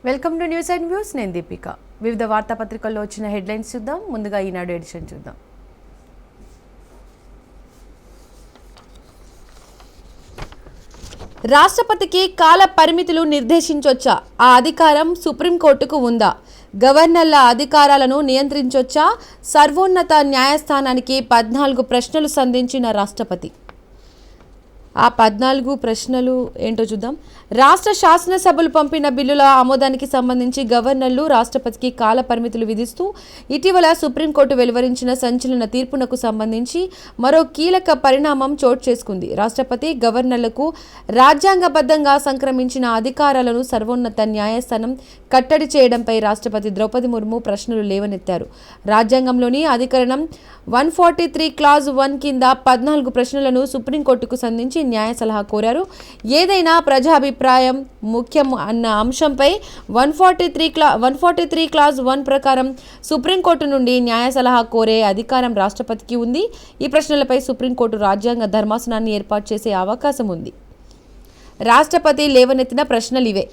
Welcome to news and views. నేను దీపిక. వివిధ వార్తాపత్రికల్లో వచ్చిన హెడ్లైన్స్ చూద్దాం. ముందుగా ఈనాడు ఎడిషన్ చూద్దాం. రాష్ట్రపతికి కాల పరిమితులు నిర్దేశించొచ్చా? ఆ అధికారం సుప్రీంకోర్టుకు ఉందా? గవర్నర్ల అధికారాలను నియంత్రించొచ్చా? సర్వోన్నత న్యాయస్థానానికి 14 ప్రశ్నలు సంధించిన రాష్ట్రపతి. ఆ 14 ప్రశ్నలు ఏంటో చూద్దాం. రాష్ట్ర శాసనసభలు పంపిన బిల్లుల ఆమోదానికి సంబంధించి గవర్నర్లు రాష్ట్రపతికి కాల పరిమితులు విధిస్తూ ఇటీవల సుప్రీంకోర్టు వెలువరించిన సంచలన తీర్పునకు సంబంధించి మరో కీలక పరిణామం చోటు చేసుకుంది. రాష్ట్రపతి గవర్నర్లకు రాజ్యాంగబద్ధంగా సంక్రమించిన అధికారాలను సర్వోన్నత న్యాయస్థానం కట్టడి చేయడంపై రాష్ట్రపతి ద్రౌపది ముర్ము ప్రశ్నలు లేవనెత్తారు. రాజ్యాంగంలోని అధికరణం 143 క్లాజ్ 1 కింద 14 ప్రశ్నలను సుప్రీంకోర్టుకు సంధించి న్యాయ సలహా కోరారు. ఏదైనా ప్రజాభిప్రాయం ముఖ్యం అన్న అంశంపై 143 క్లాజ్ 1 ప్రకారం సుప్రీంకోర్టు నుండి న్యాయ సలహా కోరే అధికారం రాష్ట్రపతికి ఉంది. ఈ ప్రశ్నలపై సుప్రీంకోర్టు రాజ్యాంగ ధర్మాసనాన్ని ఏర్పాటు చేసే అవకాశం ఉంది. రాష్ట్రపతి లేవనెత్తిన ప్రశ్నలు ఇవే.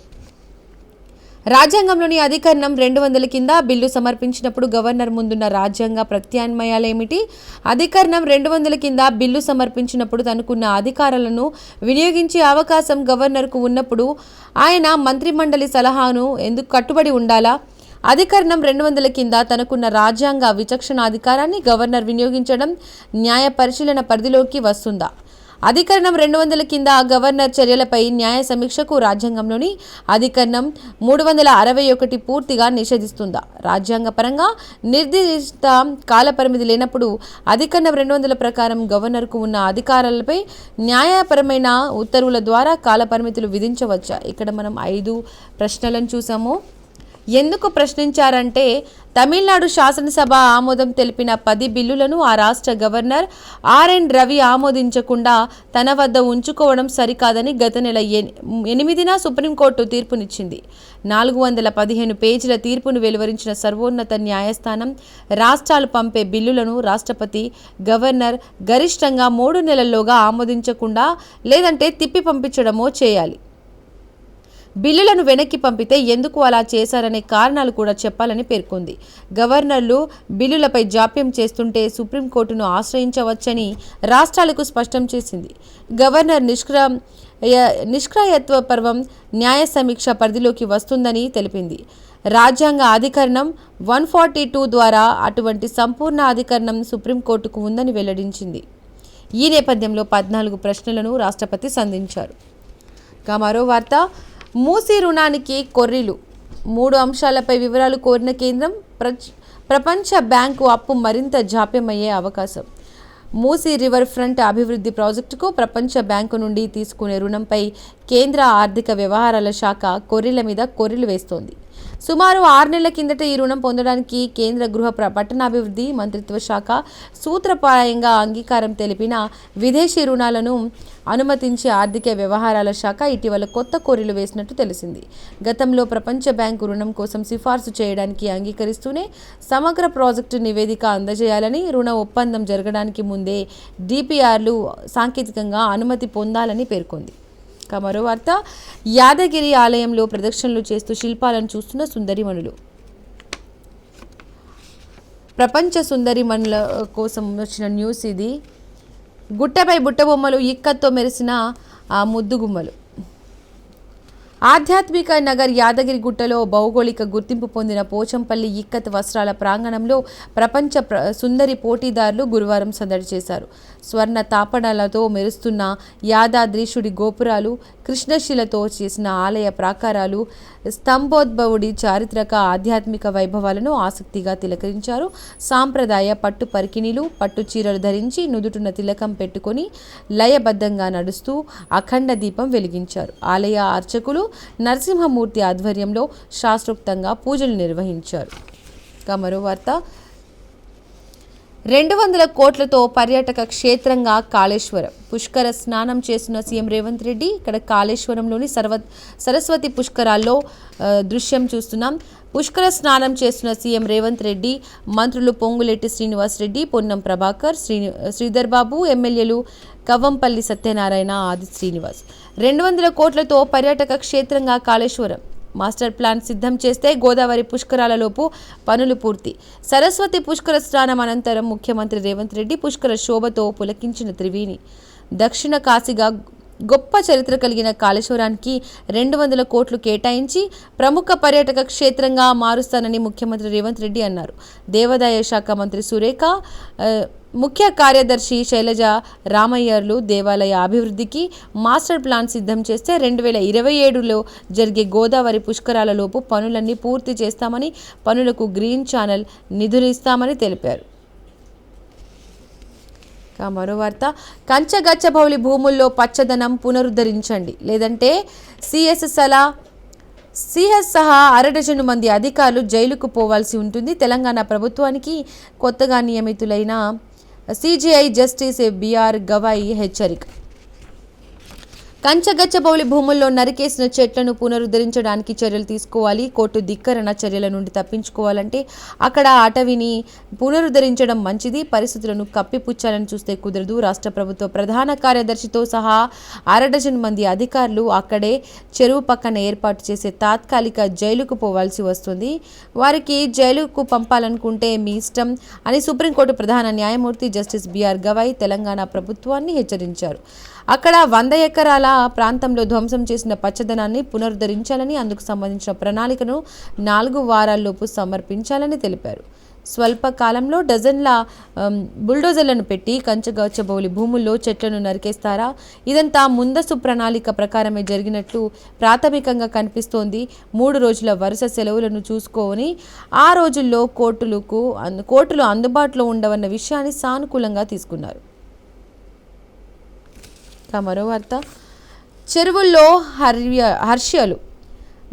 రాజ్యాంగంలోని అధికరణం 200 కింద బిల్లు సమర్పించినప్పుడు గవర్నర్ ముందున్న రాజ్యాంగ ప్రత్యామ్నాయాలేమిటి? అధికరణం 200 కింద బిల్లు సమర్పించినప్పుడు తనకున్న అధికారాలను వినియోగించే అవకాశం గవర్నర్కు ఉన్నప్పుడు ఆయన మంత్రిమండలి సలహాను ఎందుకు కట్టుబడి ఉండాలా? అధికరణం 200 కింద తనకున్న రాజ్యాంగ విచక్షణాధికారాన్ని గవర్నర్ వినియోగించడం న్యాయ పరిశీలన పరిధిలోకి వస్తుందా? అధికరణం 200 కింద గవర్నర్ చర్యలపై న్యాయ సమీక్షకు రాజ్యాంగంలోని అధికరణం 361 పూర్తిగా నిషేధిస్తుందా? రాజ్యాంగపరంగా నిర్దిష్ట కాలపరిమితి లేనప్పుడు అధికరణం 200 ప్రకారం గవర్నర్కు ఉన్న అధికారాలపై న్యాయపరమైన ఉత్తర్వుల ద్వారా కాలపరిమితులు విధించవచ్చా? ఇక్కడ మనం 5 ప్రశ్నలను చూసాము. ఎందుకు ప్రశ్నించారంటే తమిళనాడు శాసనసభ ఆమోదం తెలిపిన 10 బిల్లులను ఆ రాష్ట్ర గవర్నర్ ఆర్ఎన్ రవి ఆమోదించకుండా తన వద్ద ఉంచుకోవడం సరికాదని గత నెల 8న సుప్రీంకోర్టు తీర్పునిచ్చింది. 415 పేజీల తీర్పును వెలువరించిన సర్వోన్నత న్యాయస్థానం రాష్ట్రాలు పంపే బిల్లులను రాష్ట్రపతి గవర్నర్ గరిష్టంగా 3 నెలల్లోగా ఆమోదించకుండా లేదంటే తిప్పి పంపించడమో చేయాలి. బిల్లులను వెనక్కి పంపితే ఎందుకు అలా చేశారనే కారణాలు కూడా చెప్పాలని పేర్కొంది. గవర్నర్లు బిల్లులపై జాప్యం చేస్తుంటే సుప్రీంకోర్టును ఆశ్రయించవచ్చని రాష్ట్రాలకు స్పష్టం చేసింది. గవర్నర్ నిష్క్రయత్వ పర్వం న్యాయ సమీక్ష పరిధిలోకి వస్తుందని తెలిపింది. రాజ్యాంగ అధికరణం 142 ద్వారా అటువంటి సంపూర్ణ అధికరణం సుప్రీంకోర్టుకు ఉందని వెల్లడించింది. ఈ నేపథ్యంలో 14 ప్రశ్నలను రాష్ట్రపతి సంధించారు. మరో వార్త, మూసీ రుణానికి కొర్రీలు. 3 అంశాలపై వివరాలు కోరిన కేంద్రం. ప్రపంచ బ్యాంకు అప్పు మరింత జాప్యమయ్యే అవకాశం. మూసీ రివర్ ఫ్రంట్ అభివృద్ధి ప్రాజెక్టుకు ప్రపంచ బ్యాంకు నుండి తీసుకునే రుణంపై కేంద్ర ఆర్థిక వ్యవహారాల శాఖ కొర్రీల మీద కొర్రీలు వేస్తోంది. సుమారు 6 నెలల కిందట ఈ రుణం పొందడానికి కేంద్ర గృహ పట్టణాభివృద్ధి మంత్రిత్వ శాఖ సూత్రప్రాయంగా అంగీకారం తెలిపిన విదేశీ రుణాలను అనుమతించే ఆర్థిక వ్యవహారాల శాఖ ఇటీవల కొత్త కొర్రీలు వేసినట్టు తెలిసింది. గతంలో ప్రపంచ బ్యాంకు రుణం కోసం సిఫార్సు చేయడానికి అంగీకరిస్తూనే సమగ్ర ప్రాజెక్టు నివేదిక అందజేయాలని, రుణ ఒప్పందం జరగడానికి ముందే డిపిఆర్లు సాంకేతికంగా అనుమతి పొందాలని పేర్కొంది. మరో వార్త, యాదగిరి ఆలయంలో ప్రదక్షిణలు చేస్తూ శిల్పాలను చూస్తున్న సుందరిమణులు. ప్రపంచ సుందరిమణుల కోసం వచ్చిన న్యూస్ ఇది. గుట్టపై బుట్టబొమ్మలు, ఇక్కత్తో మెరిసిన ముద్దుగుమ్మలు. ఆధ్యాత్మిక నగర్ యాదగిరి గుట్టలో భౌగోళిక గుర్తింపు పొందిన పోచంపల్లి ఇక్కత్ వస్త్రాల ప్రాంగణంలో ప్రపంచ సుందరి పోటీదారులు గురువారం సందడి చేశారు. స్వర్ణ తాపడాలతో మెరుస్తున్న యాదాద్రీశుడి గోపురాలు, కృష్ణశిలతో చేసిన ఆలయ ప్రాకారాలు, స్తంభోద్భవుడి చారిత్రక ఆధ్యాత్మిక వైభవాలను ఆసక్తిగా తిలకరించారు. సాంప్రదాయ పట్టు పరికిణీలు, పట్టు చీరలు ధరించి నుదుటున తిలకం పెట్టుకొని లయబద్ధంగా నడుస్తూ అఖండ దీపం వెలిగించారు. ఆలయ అర్చకులు నరసింహమూర్తి ఆధ్వర్యంలో శాస్త్రోక్తంగా పూజలు నిర్వహించారు. మరో వార్త, 200 కోట్లతో పర్యాటక క్షేత్రంగా కాళేశ్వరం. పుష్కర స్నానం చేసిన సీఎం రేవంత్ రెడ్డి. ఇక్కడ కాళేశ్వరంలోని సరస్వతి పుష్కరాల్లో దృశ్యం చూస్తున్నాం. పుష్కర స్నానం చేస్తున్న సీఎం రేవంత్ రెడ్డి, మంత్రులు పొంగులేటి శ్రీనివాసరెడ్డి, పొన్నం ప్రభాకర్, శ్రీధర్ బాబు, ఎమ్మెల్యేలు కవ్వంపల్లి సత్యనారాయణ, ఆది శ్రీనివాస్. 200 కోట్లతో పర్యాటక క్షేత్రంగా కాళేశ్వరం. మాస్టర్ ప్లాన్ సిద్ధం చేస్తే గోదావరి పుష్కరాలలోపు పనులు పూర్తి. సరస్వతి పుష్కర స్నానం అనంతరం ముఖ్యమంత్రి రేవంత్ రెడ్డి పుష్కర శోభతో పులకించిన త్రివేణి. దక్షిణ కాశీగా గొప్ప చరిత్ర కలిగిన కాళేశ్వరానికి 200 కోట్లు కేటాయించి ప్రముఖ పర్యాటక క్షేత్రంగా మారుస్తానని ముఖ్యమంత్రి రేవంత్ రెడ్డి అన్నారు. దేవాదాయ శాఖ మంత్రి సురేఖ, ముఖ్య కార్యదర్శి శైలజ రామయ్యర్లు దేవాలయ అభివృద్ధికి మాస్టర్ ప్లాన్ సిద్ధం చేస్తే 2027లో జరిగే గోదావరి పుష్కరాలలోపు పనులన్నీ పూర్తి చేస్తామని, పనులకు గ్రీన్ ఛానల్ నిధులు ఇస్తామని తెలిపారు. మరో వార్త, కంచగచ్చబౌలి భూముల్లో పచ్చదనం పునరుద్ధరించండి, లేదంటే సిఎస్ సహా 1/2 మంది అధికారులు జైలుకు పోవాల్సి ఉంటుంది. తెలంగాణ ప్రభుత్వానికి కొత్తగా నియమితులైన సిజేఐ జస్టిస్ బిఆర్ గవాయి హెచ్చరిక. కంచగచ్చబౌలి భూముల్లో నరికేసిన చెట్లను పునరుద్ధరించడానికి చర్యలు తీసుకోవాలి. కోర్టు ధిక్కరణ చర్యల నుండి తప్పించుకోవాలంటే అక్కడ అటవీని పునరుద్ధరించడం మంచిది. పరిస్థితులను కప్పిపుచ్చాలని చూస్తే కుదరదు. రాష్ట్ర ప్రభుత్వ ప్రధాన కార్యదర్శితో సహా 1/2 మంది అధికారులు అక్కడే చెరువు పక్కన ఏర్పాటు చేసే తాత్కాలిక జైలుకు పోవాల్సి వస్తుంది. వారికి జైలుకు పంపాలనుకుంటే మీ ఇష్టం అని సుప్రీంకోర్టు ప్రధాన న్యాయమూర్తి జస్టిస్ బిఆర్ గవాయి తెలంగాణ ప్రభుత్వాన్ని హెచ్చరించారు. అక్కడ 100 ఎకరాల ప్రాంతంలో ధ్వంసం చేసిన పచ్చదనాన్ని పునరుద్ధరించాలని, అందుకు సంబంధించిన ప్రణాళికను 4 వారాల్లోపు సమర్పించాలని తెలిపారు. స్వల్ప కాలంలో డజన్ల బుల్డోజర్లను పెట్టి కంచగచ్చబౌలి భూముల్లో చెట్లను నరికేస్తారా? ఇదంతా ముందస్తు ప్రణాళిక ప్రకారమే జరిగినట్లు ప్రాథమికంగా కనిపిస్తోంది. 3 రోజుల వరుస సెలవులను చూసుకొని ఆ రోజుల్లో కోర్టులు అందుబాటులో ఉండవన్న విషయాన్ని సానుకూలంగా తీసుకున్నారు. మరో వార్త, చెరువుల్లో హర్ష్యాలు.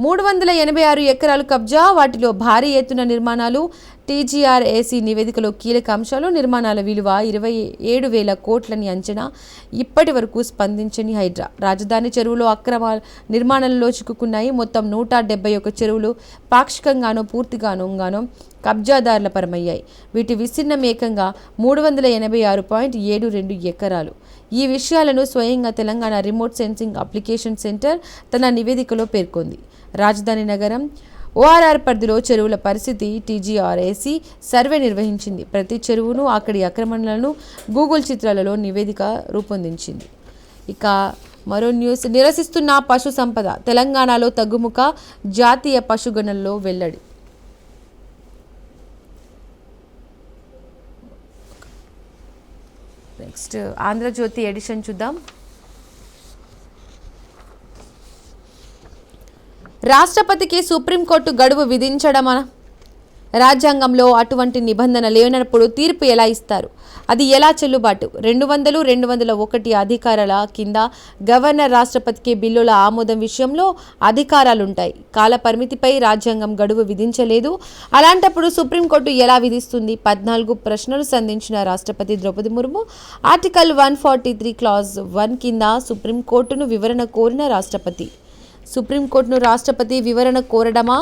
386 ఎకరాలు కబ్జా, వాటిలో భారీ ఎత్తున నిర్మాణాలు. టీజీఆర్ఏసీ నివేదికలో కీలక అంశాలు. నిర్మాణాల విలువ 27,000 కోట్లని అంచనా. ఇప్పటి వరకు స్పందించని హైడ్రా. రాజధాని చెరువులో అక్రమ నిర్మాణాలలో చిక్కుకున్నాయి. మొత్తం 171 చెరువులు పాక్షికంగానో పూర్తిగానో కబ్జాదారుల పరమయ్యాయి. వీటి విస్తీర్ణం ఏకంగా 386.72 ఎకరాలు. ఈ విషయాలను స్వయంగా Telangana remote sensing application centre తన నివేదికలో పేర్కొంది. రాజధాని నగరం ఓఆర్ఆర్ పరిధిలో చెరువుల పరిస్థితి టీజీఆర్ఏసీ సర్వే నిర్వహించింది. ప్రతి చెరువును, అక్కడి ఆక్రమణలను గూగుల్ చిత్రాలలో నివేదిక రూపొందించింది. ఇక మరో న్యూస్, నిరసిస్తున్న పశు సంపద. తెలంగాణలో తగ్గుముఖ, జాతీయ పశుగణంలో వెల్లడి. నెక్స్ట్ ఆంధ్రజ్యోతి ఎడిషన్ చూద్దాం. రాష్ట్రపతికి సుప్రీంకోర్టు గడువు విధించడమా? రాజ్యాంగంలో అటువంటి నిబంధన లేనప్పుడు తీర్పు ఎలా ఇస్తారు? అది ఎలా చెల్లుబాటు? 200, 201 అధికారాల కింద గవర్నర్ రాష్ట్రపతికి బిల్లుల ఆమోదం విషయంలో అధికారాలుంటాయి. కాల పరిమితిపై రాజ్యాంగం గడువు విధించలేదు. అలాంటప్పుడు సుప్రీంకోర్టు ఎలా విధిస్తుంది? 14 ప్రశ్నలు సంధించిన రాష్ట్రపతి ద్రౌపది ముర్ము ఆర్టికల్ 143 క్లాజ్ 1 కింద సుప్రీంకోర్టును వివరణ కోరిన రాష్ట్రపతి. సుప్రీంకోర్టును రాష్ట్రపతి వివరణ కోరడమా?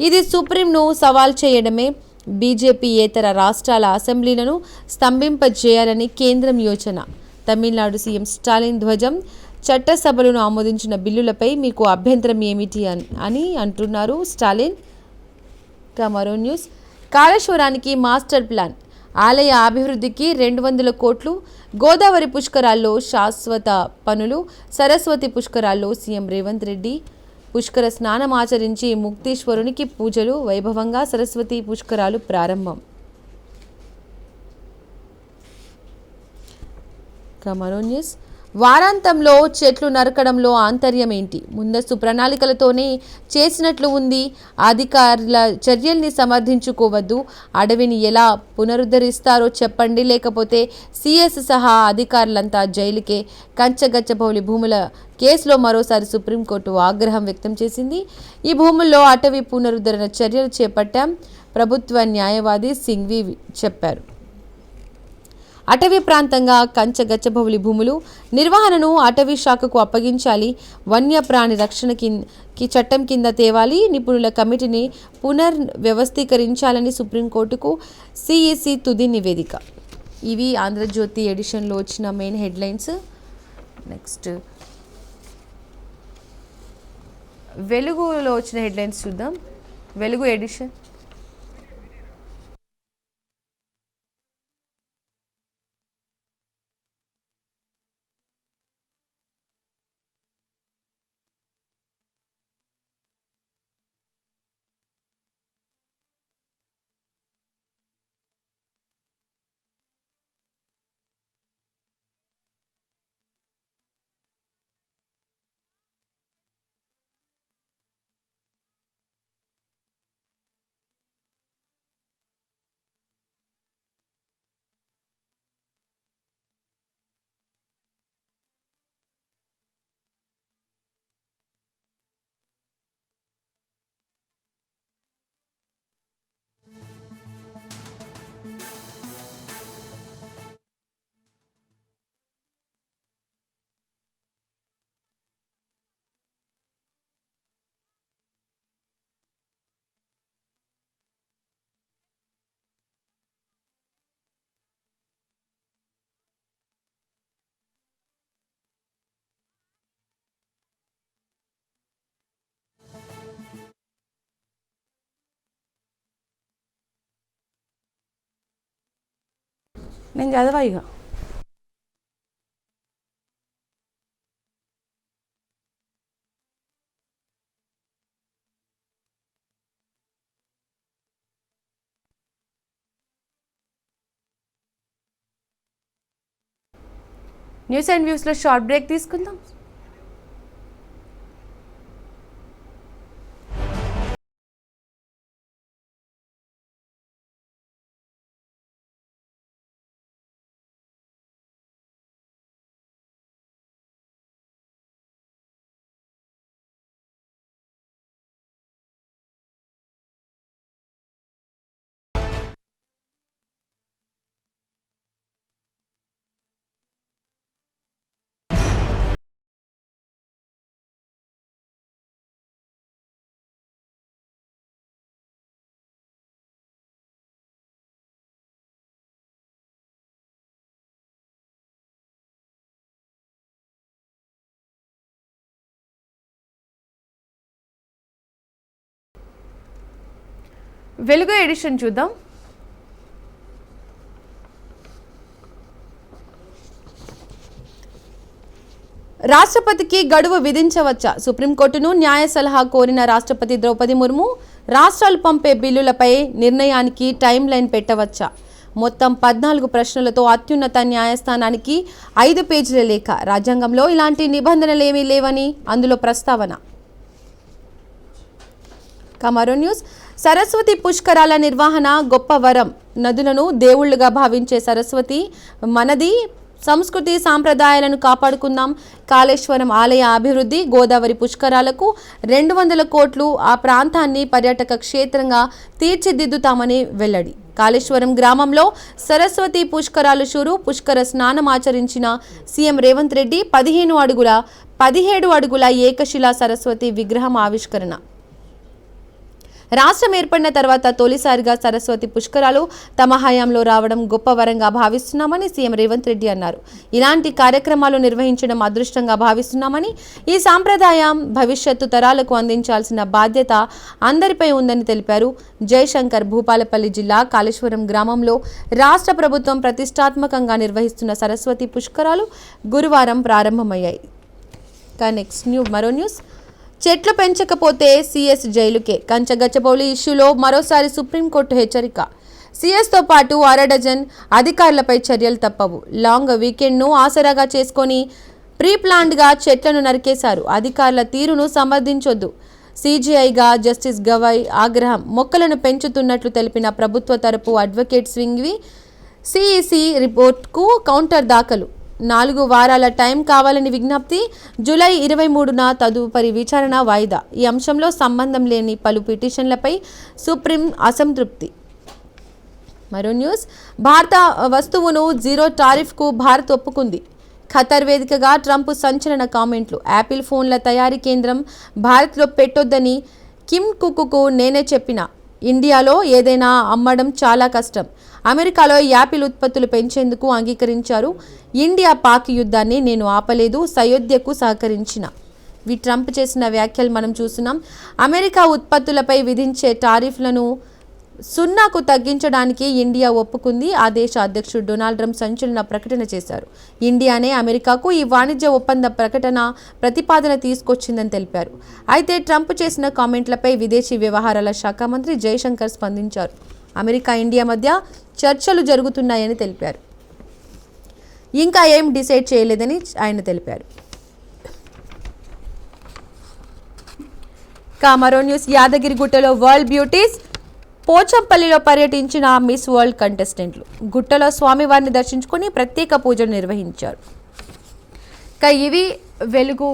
ఇది సుప్రీంను సవాల్ చేయడమే. బీజేపీయేతర రాష్ట్రాల అసెంబ్లీలను స్తంభింపజేయాలని కేంద్రం యోచన. తమిళనాడు సీఎం స్టాలిన్ ధ్వజం. చట్టసభలను ఆమోదించిన బిల్లులపై మీకు అభ్యంతరం ఏమిటి అని అంటున్నారు స్టాలిన్. మరో న్యూస్, కాళేశ్వరానికి మాస్టర్ ప్లాన్. ఆలయ అభివృద్ధికి 200 కోట్లు. గోదావరి పుష్కరాల్లో శాశ్వత పనులు. సరస్వతి పుష్కరాల్లో సీఎం రేవంత్ రెడ్డి పుష్కర స్నానం ఆచరించి ముక్తేశ్వరునికి పూజలు. వైభవంగా సరస్వతి పుష్కరాలు ప్రారంభం. మరో న్యూస్, వారాంతంలో చెట్లు నరకడంలో ఆంతర్యం ఏంటి? ముందస్తు ప్రణాళికలతోనే చేసినట్లు ఉంది. అధికారుల చర్యల్ని సమర్థించుకోవద్దు. అడవిని ఎలా పునరుద్ధరిస్తారో చెప్పండి, లేకపోతే సిఎస్ సహా అధికారులంతా జైలుకే. కంచగచ్చబౌలి భూముల కేసులో మరోసారి సుప్రీంకోర్టు ఆగ్రహం వ్యక్తం చేసింది. ఈ భూముల్లో అటవీ పునరుద్ధరణ చర్యలు చేపట్టాం, ప్రభుత్వ న్యాయవాది సింఘ్వి చెప్పారు. అటవీ ప్రాంతంగా కంచగచ్చబౌలి భూములు నిర్వహణను అటవీ శాఖకు అప్పగించాలి. వన్యప్రాణి రక్షణకి చట్టం కింద తేవాలి. నిపుణుల కమిటీని పునర్వ్యవస్థీకరించాలని సుప్రీంకోర్టుకు సిఈసి తుది నివేదిక. ఇవి ఆంధ్రజ్యోతి ఎడిషన్లో వచ్చిన మెయిన్ హెడ్లైన్స్. నెక్స్ట్ వెలుగులో వచ్చిన హెడ్లైన్స్ చూద్దాం. వెలుగు ఎడిషన్. నేను చదవా ఇక. న్యూస్ అండ్ వ్యూస్లో షార్ట్ బ్రేక్ తీసుకుందాం. వెలుగు ఎడిషన్ చూద్దాం. రాష్ట్రపతికి గడువు విధించవచ్చా? సుప్రీంకోర్టును న్యాయ సలహా కోరిన రాష్ట్రపతి ద్రౌపది ముర్ము రాష్ట్రాలు పంపే బిల్లులపై నిర్ణయానికి టైం లైన్ పెట్టవచ్చా? మొత్తం 14 ప్రశ్నలతో అత్యున్నత న్యాయస్థానానికి 5 పేజీల లేఖ. రాజ్యాంగంలో ఇలాంటి నిబంధనలు ఏమీ లేవని అందులో ప్రస్తావన. మరో న్యూస్. సరస్వతి పుష్కరాల నిర్వహణ గొప్ప వరం. నదులను దేవుళ్లుగా భావించే సరస్వతి మనది. సంస్కృతి సాంప్రదాయాలను కాపాడుకుందాం. కాళేశ్వరం ఆలయ అభివృద్ధి, గోదావరి పుష్కరాలకు 200 కోట్లు, ఆ ప్రాంతాన్ని పర్యాటక క్షేత్రంగా తీర్చిదిద్దుతామని వెల్లడి. కాళేశ్వరం గ్రామంలో సరస్వతి పుష్కరాలు షురు. పుష్కర స్నానం ఆచరించిన సీఎం రేవంత్ రెడ్డి 17 అడుగుల ఏకశిలా సరస్వతి విగ్రహం ఆవిష్కరణ. రాష్ట్రం ఏర్పడిన తర్వాత తొలిసారిగా సరస్వతి పుష్కరాలు తమ హయాంలో రావడం గొప్ప వరంగా భావిస్తున్నామని సీఎం రేవంత్ రెడ్డి అన్నారు. ఇలాంటి కార్యక్రమాలు నిర్వహించడం అదృష్టంగా భావిస్తున్నామని, ఈ సాంప్రదాయం భవిష్యత్తు తరాలకు అందించాల్సిన బాధ్యత అందరిపై ఉందని తెలిపారు. జయశంకర్ భూపాలపల్లి జిల్లా కాళేశ్వరం గ్రామంలో రాష్ట్ర ప్రభుత్వం ప్రతిష్టాత్మకంగా నిర్వహిస్తున్న సరస్వతి పుష్కరాలు గురువారం ప్రారంభమయ్యాయి. నెక్స్ట్ మరో న్యూస్. చెట్లు పెంచకపోతే సీఎస్ జైలుకే. కంచగచ్చబౌలి ఇష్యూలో మరోసారి సుప్రీంకోర్టు హెచ్చరిక. సీఎస్తో పాటు 1/2 డజన్ అధికారులపై చర్యలు తప్పవు. లాంగ్ వీకెండ్ను ఆసరాగా చేసుకొని ప్రీప్లాన్డ్గా చెట్లను నరికేశారు. అధికారుల తీరును సమర్థించొద్దు. సీజీఐగా జస్టిస్ గవాయ్ ఆగ్రహం. మొక్కలను పెంచుతున్నట్లు తెలిపిన ప్రభుత్వ తరపు అడ్వకేట్ స్వింగ్వి సిఈసి రిపోర్ట్కు కౌంటర్ దాఖలు. 4 వారాల టైం కావాలని విజ్ఞప్తి. జూలై 23న తదుపరి విచారణ వాయిదా. ఈ అంశంలో సంబంధం లేని పలు పిటిషన్లపై సుప్రీం అసంతృప్తి. మరో న్యూస్. భారత వస్తువును జీరో టారిఫ్కు భారత్ ఒప్పుకుంది. ఖతర్ వేదికగా ట్రంప్ సంచలన కామెంట్లు. యాపిల్ ఫోన్ల తయారీ కేంద్రం భారత్లో పెట్టొద్దని కిమ్ కుక్కు నేనే చెప్పిన. ఇండియాలో ఏదైనా అమ్మడం చాలా కష్టం. అమెరికాలో యాపిల్ ఉత్పత్తులు పెంచేందుకు అంగీకరించారు. ఇండియా పాక్ యుద్ధాన్ని నేను ఆపలేదు. సయోధ్యకు సహకరించిన. ఈ ట్రంప్ చేసిన వ్యాఖ్యలు మనం చూస్తున్నాం. అమెరికా ఉత్పత్తులపై విధించే టారిఫ్లను 0కు తగ్గించడానికి ఇండియా ఒప్పుకుంది. ఆ దేశ అధ్యక్షుడు డొనాల్డ్ ట్రంప్ సంచలన ప్రకటన చేశారు. ఇండియానే అమెరికాకు ఈ వాణిజ్య ఒప్పంద ప్రతిపాదన తీసుకొచ్చిందని తెలిపారు. అయితే ట్రంప్ చేసిన కామెంట్లపై విదేశీ వ్యవహారాల శాఖ మంత్రి జయశంకర్ స్పందించారు. అమెరికా ఇండియా మధ్య చర్చలు జరుగుతున్నాయని తెలిపారు. ఇంకా ఏం డిసైడ్ చేయలేదని ఆయన తెలిపారు. మరో న్యూస్, యాదగిరిగుట్టలో వరల్డ్ బ్యూటీస్. పోచంపల్లిలో పర్యటించిన మిస్ వరల్డ్ కంటెస్టెంట్లు గుట్టలో స్వామివారిని దర్శించుకుని ప్రత్యేక పూజలు నిర్వహించారు. ఇవి వెలుగు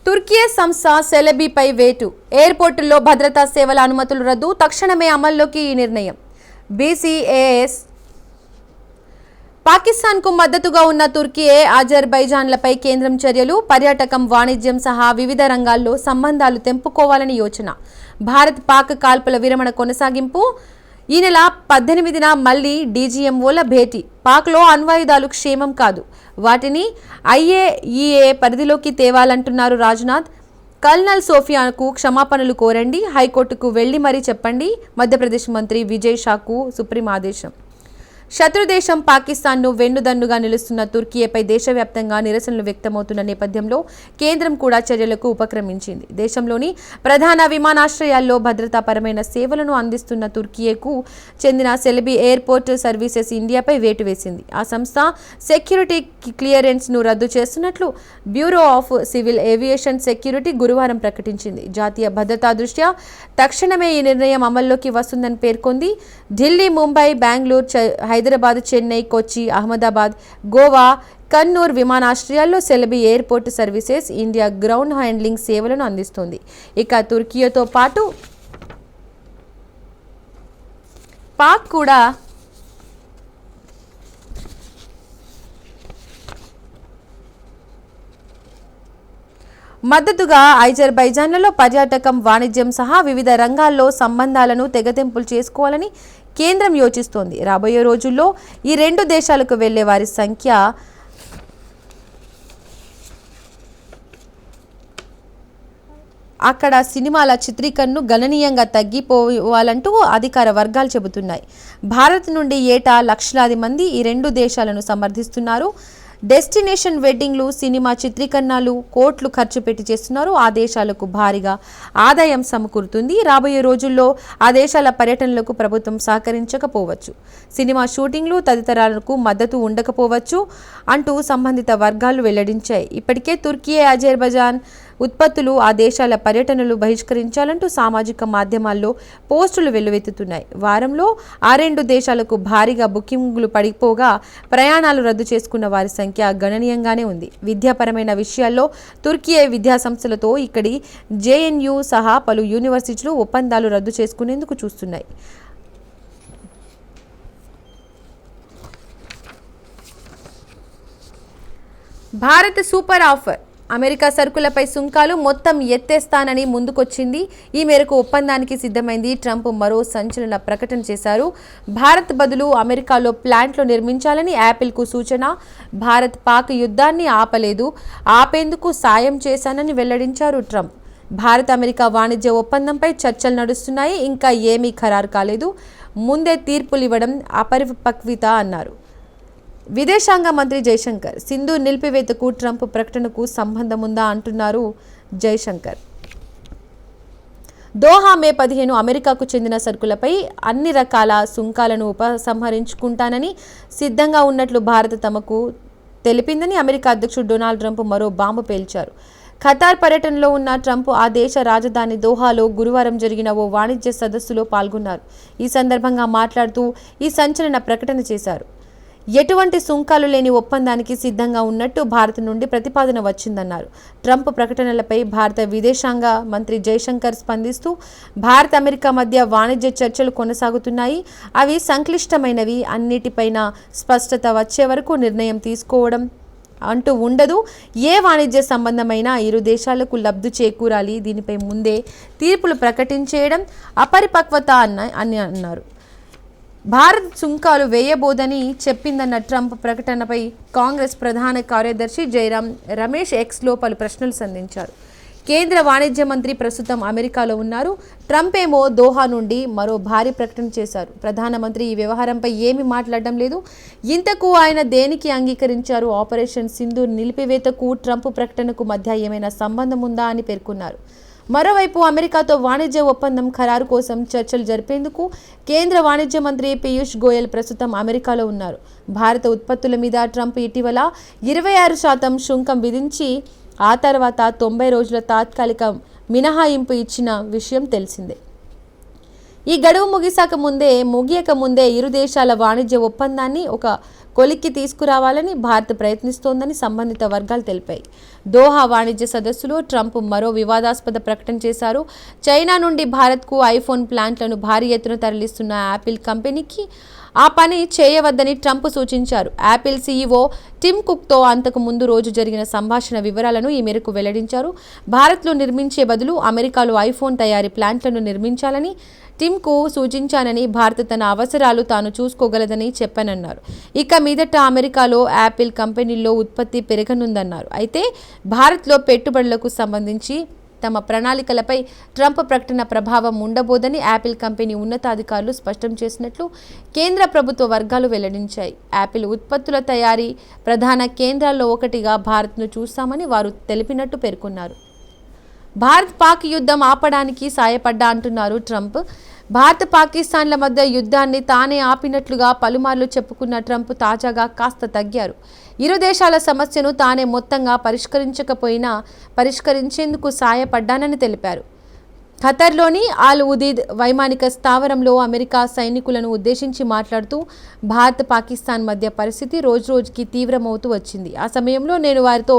తుర్కీ సంస్థ సెలబీపై వేటు. ఎయిర్పోర్టుల్లో భద్రతా సేవల అనుమతులు రద్దు. తక్షణమే అమల్లోకి ఈ నిర్ణయం. బీసీఏఎస్. పాకిస్తాన్కు మద్దతుగా ఉన్న తుర్కీ, అజర్బైజాన్లపై కేంద్రం చర్యలు. పర్యాటకం, వాణిజ్యం సహా వివిధ రంగాల్లో సంబంధాలు తెంపుకోవాలని యోచన. భారత్ పాక్ కాల్పుల విరమణ కొనసాగింపు. ఈ నెల 18న మళ్లీ డీజీఎంఓల భేటీ. పాక్లో అణ్వాయుధాలు క్షేమం కాదు, వాటిని ఐఏఈఏ పరిధిలోకి తేవాలంటున్నారు రాజ్నాథ్. కల్నల్ సోఫియాకు క్షమాపణలు కోరండి, హైకోర్టుకు వెళ్లి మరీ చెప్పండి. మధ్యప్రదేశ్ మంత్రి విజయ్ షాకు సుప్రీం ఆదేశం. శత్రుదేశం పాకిస్తాన్ను వెన్నుదన్నుగా నిలుస్తున్న తుర్కీపై దేశవ్యాప్తంగా నిరసనలు వ్యక్తమవుతున్న నేపథ్యంలో కేంద్రం కూడా చర్యలకు ఉపక్రమించింది. దేశంలోని ప్రధాన విమానాశ్రయాల్లో భద్రతాపరమైన సేవలను అందిస్తున్న తుర్కీకు చెందిన సెలబీ ఎయిర్పోర్ట్ సర్వీసెస్ ఇండియాపై వేటు వేసింది. ఆ సంస్థ సెక్యూరిటీ క్లియరెన్స్ను రద్దు చేస్తున్నట్లు bureau of civil aviation security గురువారం ప్రకటించింది. జాతీయ భద్రతా దృష్ట్యా తక్షణమే ఈ నిర్ణయం అమల్లోకి వస్తుందని పేర్కొంది. ఢిల్లీ, ముంబై, బెంగళూరు, హైదరాబాద్, చెన్నై, కొచ్చి, అహ్మదాబాద్, గోవా, కన్నూర్ విమానాశ్రయాల్లో Celebi Airport Services India ground handling సేవలను అందిస్తుంది. ఇక తుర్కీతో పాటు పాక్ కూడా మద్దతుగా అజర్బైజాన్లలో పర్యాటకం, వాణిజ్యం సహా వివిధ రంగాల్లో సంబంధాలను తెగతెంపులు చేసుకోవాలని కేంద్రం యోచిస్తోంది. రాబోయే రోజుల్లో ఈ రెండు దేశాలకు వెళ్లే వారి సంఖ్య అక్కడ సినిమాల చిత్రీకరణను గణనీయంగా తగ్గిపోవాలంటూ అధికార వర్గాలు చెబుతున్నాయి. భారత్ నుండి ఏటా లక్షలాది మంది ఈ రెండు దేశాలను సమర్థిస్తున్నారు. డెస్టినేషన్ వెడ్డింగ్లు, సినిమా చిత్రీకరణలు కోట్లు ఖర్చు పెట్టి చేస్తున్నారు. ఆ దేశాలకు భారీగా ఆదాయం సమకూరుతుంది. రాబోయే రోజుల్లో ఆ దేశాల పర్యటనలకు ప్రభుత్వం సహకరించకపోవచ్చు, సినిమా షూటింగ్లు తదితరాలకు మద్దతు ఉండకపోవచ్చు అంటూ సంబంధిత వర్గాలు వెల్లడించాయి. ఇప్పటికే తుర్కీ, అజర్బైజాన్ ఉత్పత్తులు ఆ దేశాల పర్యటనలు బహిష్కరించాలంటూ సామాజిక మాధ్యమాల్లో పోస్టులు వెల్లువెత్తుతున్నాయి. వారంలో ఆ రెండు దేశాలకు భారీగా బుకింగ్లు పడిపోగా ప్రయాణాలు రద్దు చేసుకున్న వారి సంఖ్య గణనీయంగానే ఉంది. విద్యాపరమైన విషయాల్లో తుర్కీ విద్యా సంస్థలతో ఇక్కడి జేఎన్యూ సహా పలు యూనివర్సిటీలు ఒప్పందాలు రద్దు చేసుకునేందుకు చూస్తున్నాయి. Bharat super offer. అమెరికా సరుకులపై సుంకాలు మొత్తం ఎత్తేస్తానని ముందుకొచ్చింది. ఈ మేరకు ఒప్పందానికి సిద్ధమైంది. ట్రంప్ మరో సంచలన ప్రకటన చేశారు. భారత్ బదులు అమెరికాలో ప్లాంట్లు నిర్మించాలని యాపిల్కు సూచన. భారత్ పాక్ యుద్ధాన్ని ఆపేందుకు సాయం చేశానని వెల్లడించారు ట్రంప్. భారత్ అమెరికా వాణిజ్య ఒప్పందంపై చర్చలు నడుస్తున్నాయి, ఇంకా ఏమీ ఖరారు కాలేదు. ముందే తీర్పులు ఇవ్వడం అపరిపక్వత అన్నారు. విదేశాంగ మంత్రి జైశంకర్, సింధు నిలిపివేతకు ట్రంప్ ప్రకటనకు సంబంధం ఉందా అంటున్నారు జైశంకర్. దోహా మే 15 అమెరికాకు చెందిన సరుకులపై అన్ని రకాల సుంకాలను ఉపసంహరించుకుంటానని సిద్ధంగా ఉన్నట్లు భారత్ తమకు తెలిపిందని అమెరికా అధ్యక్షుడు డొనాల్డ్ ట్రంప్ మరో బాంబు పేల్చారు. ఖతార్ పర్యటనలో ఉన్న ట్రంప్ ఆ దేశ రాజధాని దోహాలో గురువారం జరిగిన ఓ వాణిజ్య సదస్సులో పాల్గొన్నారు. ఈ సందర్భంగా మాట్లాడుతూ ఈ సంచలన ప్రకటన చేశారు. ఎటువంటి సుంకాలు లేని ఒప్పందానికి సిద్ధంగా ఉన్నట్టు భారత్ నుండి ప్రతిపాదన వచ్చిందన్నారు. ట్రంప్ ప్రకటనలపై భారత విదేశాంగ మంత్రి జైశంకర్ స్పందిస్తూ, భారత్ అమెరికా మధ్య వాణిజ్య చర్చలు కొనసాగుతున్నాయి. అవి సంక్లిష్టమైనవి. అన్నిటిపైన స్పష్టత వచ్చే వరకు నిర్ణయం తీసుకోవడం అంటూ ఉండదు. ఏ వాణిజ్య సంబంధమైన ఇరు దేశాలకు లబ్ధి చేకూరాలి. దీనిపై ముందే తీర్పులు ప్రకటించేయడం అపరిపక్వత అని అన్నారు. భారత్ సుంకాలు వేయబోదని చెప్పిందన్న ట్రంప్ ప్రకటనపై కాంగ్రెస్ ప్రధాన కార్యదర్శి జైరాం రమేష్ ఎక్స్లో పలు ప్రశ్నలు సంధించారు. కేంద్ర వాణిజ్య మంత్రి ప్రస్తుతం అమెరికాలో ఉన్నారు. ట్రంప్ ఏమో దోహా నుండి మరో భారీ ప్రకటన చేశారు. ప్రధానమంత్రి ఈ వ్యవహారంపై ఏమీ మాట్లాడడం లేదు. ఇంతకు ఆయన దేనికి అంగీకరించారు? ఆపరేషన్ సింధు నిలిపివేతకు ట్రంప్ ప్రకటనకు మధ్య ఏమైనా సంబంధం ఉందా అని పేర్కొన్నారు. మరోవైపు అమెరికాతో వాణిజ్య ఒప్పందం ఖరారు కోసం చర్చలు జరిపేందుకు కేంద్ర వాణిజ్య మంత్రి పీయూష్ గోయల్ ప్రస్తుతం అమెరికాలో ఉన్నారు. భారత ఉత్పత్తుల మీద ట్రంప్ ఇటీవల 26% సుంకం విధించి ఆ తర్వాత 90 రోజుల తాత్కాలిక మినహాయింపు ఇచ్చిన విషయం తెలిసిందే. ఈ గడువు ముగియక ముందే ఇరు దేశాల వాణిజ్య ఒప్పందాన్ని ఒక కొలిక్కి తీసుకురావాలని భారత్ ప్రయత్నిస్తోందని సంబంధిత వర్గాలు తెలిపాయి. దోహా వాణిజ్య సదస్సులో ట్రంప్ మరో వివాదాస్పద ప్రకటన చేశారు. చైనా నుండి భారత్కు ఐఫోన్ ప్లాంట్లను భారీ ఎత్తున తరలిస్తున్న యాపిల్ కంపెనీకి ఆ పని చేయవద్దని ట్రంప్ సూచించారు. యాపిల్ సీఈఓ టిమ్ కుక్తో అంతకు ముందు రోజు జరిగిన సంభాషణ వివరాలను ఈ మేరకు వెల్లడించారు. భారత్లో నిర్మించే బదులు అమెరికాలో ఐఫోన్ తయారీ ప్లాంట్లను నిర్మించాలని టిమ్కు సూచించానని, భారత్ తన అవసరాలు తాను చూసుకోగలదని చెప్పానన్నారు. ఇక మీదట అమెరికాలో యాపిల్ కంపెనీల్లో ఉత్పత్తి పెరగనుందన్నారు. అయితే భారత్లో పెట్టుబడులకు సంబంధించి తమ ప్రణాళికలపై ట్రంప్ ప్రకటన ప్రభావం ఉండబోదని యాపిల్ కంపెనీ ఉన్నతాధికారులు స్పష్టం చేసినట్లు కేంద్ర ప్రభుత్వ వర్గాలు వెల్లడించాయి. యాపిల్ ఉత్పత్తుల తయారీ ప్రధాన కేంద్రాల్లో ఒకటిగా భారత్ను చూస్తామని వారు తెలిపినట్టు పేర్కొన్నారు. భారత్ పాక్ యుద్ధం ఆపడానికి సాయపడ్డా అంటున్నారు ట్రంప్. భారత్ పాకిస్తాన్ల మధ్య యుద్ధాన్ని తానే ఆపినట్లుగా పలుమార్లు చెప్పుకున్న ట్రంప్ తాజాగా కాస్త తగ్గారు. ఇరు దేశాల సమస్యను తానే మొత్తంగా పరిష్కరించకపోయినా పరిష్కరించేందుకు సాయపడ్డానని తెలిపారు. ఖతర్లోని అల్ ఉదీద్ వైమానిక స్థావరంలో అమెరికా సైనికులను ఉద్దేశించి మాట్లాడుతూ, భారత్ పాకిస్తాన్ మధ్య పరిస్థితి రోజురోజుకి తీవ్రమవుతూ వచ్చింది. ఆ సమయంలో నేను వారితో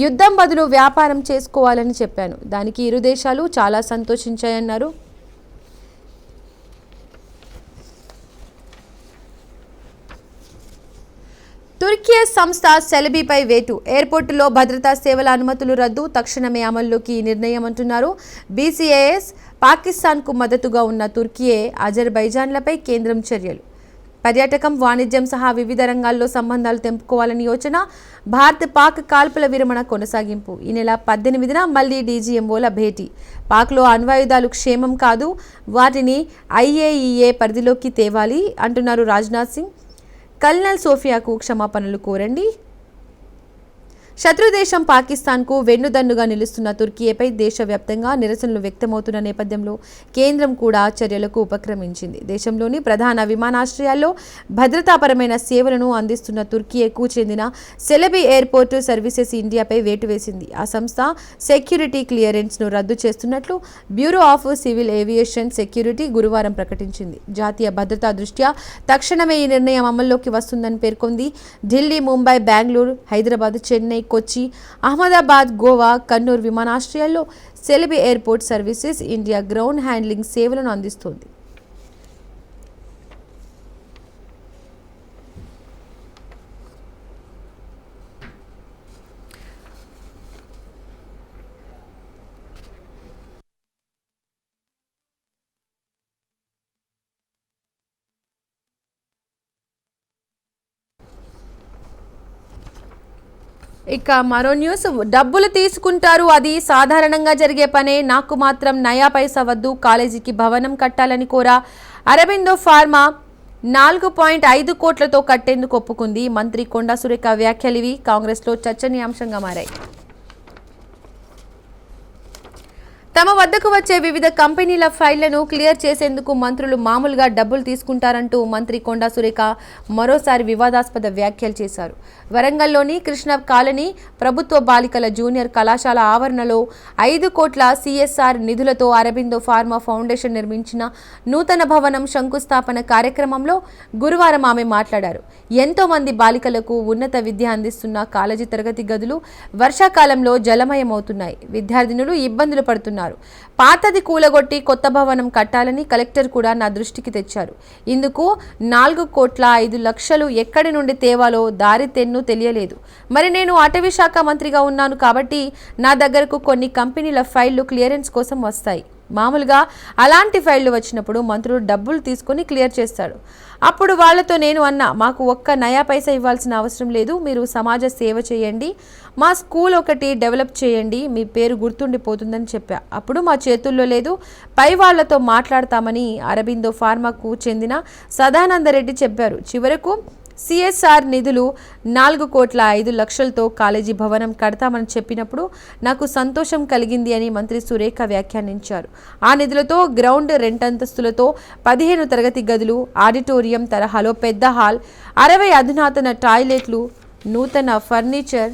యుద్ధం బదులు వ్యాపారం చేసుకోవాలని చెప్పాను. దానికి ఇరు దేశాలు చాలా సంతోషించాయన్నారు. తుర్కీ సంస్థ సెలబీపై వేటు. ఎయిర్పోర్టులో భద్రతా సేవల అనుమతులు రద్దు. తక్షణమే అమల్లోకి ఈ నిర్ణయం అంటున్నారు బీసీఏఎస్. పాకిస్తాన్కు మద్దతుగా ఉన్న తుర్కీయే, అజర్బైజాన్లపై కేంద్రం చర్యలు. పర్యాటకం, వాణిజ్యం సహా వివిధ రంగాల్లో సంబంధాలు తెంపుకోవాలని యోచన. భారత్ పాక్ కాల్పుల విరమణ కొనసాగింపు. ఈ నెల 18న మళ్లీ డీజీఎంఓల భేటీ. పాక్లో అణ్వాయుధాలు క్షేమం కాదు, వాటిని ఐఏఈఏ పరిధిలోకి తేవాలి అంటున్నారు రాజ్నాథ్ సింగ్. కల్నల్ సోఫియాకు క్షమాపణలు కోరండి. శత్రుదేశం పాకిస్తాన్కు వెన్నుదన్నుగా నిలుస్తున్న తుర్కీపై దేశవ్యాప్తంగా నిరసనలు వ్యక్తమవుతున్న నేపథ్యంలో కేంద్రం కూడా చర్యలకు ఉపక్రమించింది. దేశంలోని ప్రధాన విమానాశ్రయాల్లో భద్రతాపరమైన సేవలను అందిస్తున్న తుర్కీకు చెందిన సెలబీ ఎయిర్పోర్ట్ సర్వీసెస్ ఇండియాపై వేటు వేసింది. ఆ సంస్థ సెక్యూరిటీ క్లియరెన్స్ను రద్దు చేస్తున్నట్లు bureau of civil aviation security గురువారం ప్రకటించింది. జాతీయ భద్రతా దృష్ట్యా తక్షణమే ఈ నిర్ణయం అమల్లోకి వస్తుందని పేర్కొంది. ఢిల్లీ, ముంబై, బెంగళూరు, హైదరాబాద్, చెన్నై, కొచ్చి, అహ్మదాబాద్, గోవా, కన్నూర్ విమానాశ్రయాల్లో Celebi Airport Services India ground handling సేవలను అందిస్తోంది. ఇక మరో న్యూస్, డబ్బులు తీసుకుంటారు, అది సాధారణంగా జరిగే పనే, నాకు మాత్రం నయా పైసా వద్దు, కాలేజీకి భవనం కట్టాలని కోరా అరబిందో ఫార్మా 4.5 కోట్లతో కట్టేందుకు ఒప్పుకుంది. మంత్రి కొండా సురేఖ వ్యాఖ్యలు ఇవి కాంగ్రెస్లో చర్చనీయాంశంగా మారాయి. తమ వద్దకు వచ్చే వివిధ కంపెనీల ఫైళ్లను క్లియర్ చేసేందుకు మంత్రులు మామూలుగా డబ్బులు తీసుకుంటారంటూ మంత్రి కొండా సురేఖ మరోసారి వివాదాస్పద వ్యాఖ్యలు చేశారు. వరంగల్లోని కృష్ణ కాలనీ ప్రభుత్వ బాలికల జూనియర్ కళాశాల ఆవరణలో 5 కోట్ల సిఎస్ఆర్ నిధులతో అరబిందో ఫార్మా ఫౌండేషన్ నిర్మించిన నూతన భవనం శంకుస్థాపన కార్యక్రమంలో గురువారం ఆమె మాట్లాడారు. ఎంతో మంది బాలికలకు ఉన్నత విద్య అందిస్తున్న కాలేజీ తరగతి గదులు వర్షాకాలంలో జలమయమవుతున్నాయి. విద్యార్థినులు ఇబ్బందులు పడుతున్నారు. పాతది కూలగొట్టి కొత్త భవనం కట్టాలని కలెక్టర్ కూడా నా దృష్టికి తెచ్చారు. ఇందుకు 4,05,00,000 ఎక్కడి నుండి తేవాలో దారి తెన్ను తెలియలేదు. మరి నేను అటవీ శాఖ మంత్రిగా ఉన్నాను కాబట్టి నా దగ్గరకు కొన్ని కంపెనీల ఫైళ్లు క్లియరెన్స్ కోసం వస్తాయి. మామూలుగా అలాంటి ఫైళ్లు వచ్చినప్పుడు మంత్రులు డబ్బులు తీసుకొని క్లియర్ చేస్తాడు. అప్పుడు వాళ్లతో నేను అన్నా, మాకు ఒక్క నయా పైసా ఇవ్వాల్సిన అవసరం లేదు, మీరు సమాజ సేవ చేయండి, మా స్కూల్ ఒకటి డెవలప్ చేయండి, మీ పేరు గుర్తుండిపోతుందని చెప్పా. అప్పుడు మా చేతుల్లో లేదు, పై వాళ్లతో మాట్లాడతామని అరబిందో ఫార్మాకు చెందిన సదానందరెడ్డి చెప్పారు. చివరకు సిఎస్ఆర్ నిధులు 4,05,00,000తో కాలేజీ భవనం కడతామని చెప్పినప్పుడు నాకు సంతోషం కలిగింది అని మంత్రి సురేఖ వ్యాఖ్యానించారు. ఆ నిధులతో గ్రౌండ్ రెండంతస్తులతో 15 తరగతి గదులు, ఆడిటోరియం తరహాలో పెద్ద హాల్, 60 అధునాతన టాయిలెట్లు, నూతన ఫర్నిచర్